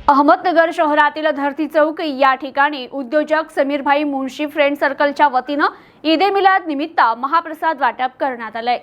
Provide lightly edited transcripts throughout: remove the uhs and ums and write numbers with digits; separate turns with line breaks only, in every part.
अहमदनगर शहरातील धरती चौक या ठिकाणी उद्योजक समीरभाई मुंशी फ्रेंड सर्कलच्या वतीनं ईद ए मिलाद निमित्त महाप्रसाद वाटप करण्यात आले।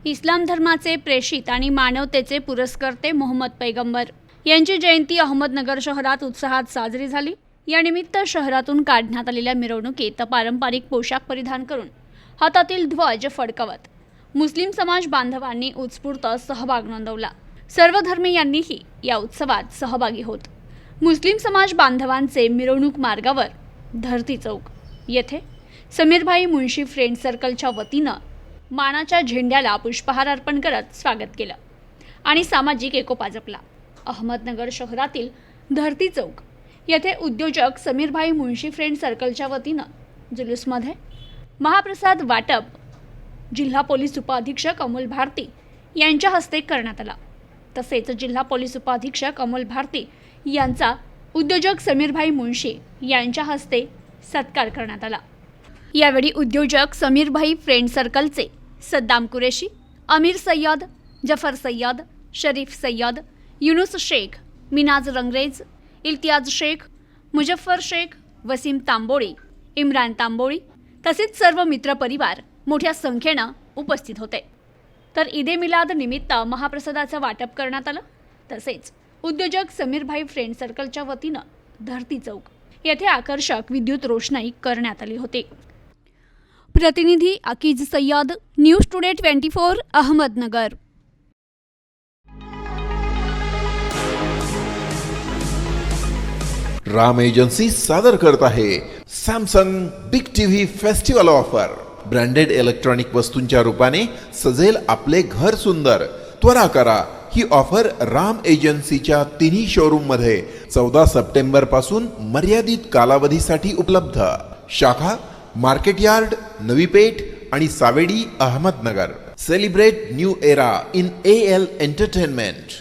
इस्लाम धर्माचे प्रेषित आणि मानवतेचे पुरस्कर्ते मोहम्मद पैगंबर यांची जयंती अहमदनगर शहरात उत्साहात साजरी झाली। या निमित्त शहरातून काढण्यात आलेल्या मिरवणुकीत पारंपरिक पोशाख परिधान करून हातातील ध्वज फडकवत मुस्लिम समाज बांधवांनी उत्स्फूर्त सहभाग नोंदवला। सर्व धर्मीयांनीही या उत्सवात सहभागी होत मुस्लिम समाज बांधवांचे मिरवणूक मार्गावर धरती चौक येथे समीरभाई मुंशी फ्रेंड सर्कलच्या वतीनं मानाच्या झेंड्याला पुष्पहार अर्पण करत स्वागत केलं आणि सामाजिक एकोपा जपला। अहमदनगर शहरातील धरती चौक येथे उद्योजक समीरभाई मुंशी फ्रेंड सर्कलच्या वतीनं जुलूसमध्ये महाप्रसाद वाटप जिल्हा पोलीस उपाधीक्षक अमोल भारती यांच्या हस्ते करण्यात आला। तसेच जिल्हा पोलीस उपाधीक्षक अमोल भारती यांचा उद्योजक समीरभाई मुंशी यांच्या हस्ते सत्कार करण्यात आला। यावेळी उद्योजक समीरभाई फ्रेंड सर्कलचे सद्दाम कुरेशी, अमीर सय्यद, जफर सय्यद, शरीफ सय्यद, युनुस शेख, मिनाज रंगरेज, इल्तियाज शेख, मुजफ्फर शेख, वसीम तांबोळी, इम्रान तांबोळी तसेच सर्व मित्रपरिवार मोठ्या संख्येनं उपस्थित होते। तर ईद ए मिलाद निमित्त महाप्रसादाचं वाटप करण्यात आलं। तसेच उद्योजक समीरभाई फ्रेंड सर्कलच्या वतीनं धरती चौक येथे आकर्षक विद्युत रोषणाई करण्यात आली होती। प्रतिनिधी Akeez Sayyad, news today 24 Ahmednagar.
Ram agency सादर करत आहे Samsung big TV festival offer. Branded electronic वस्तूंच्या रूपाने सजेल आपले घर सुंदर। त्वरा करा, ही ऑफर राम एजन्सीच्या तिन्ही शोरूम मध्ये 14 सप्टेंबर पासून मर्यादित कालावधीसाठी उपलब्ध। शाखा मार्केट यार्ड, नवी पेठ आणि Savedi Ahmednagar. Celebrate new era in AL entertainment.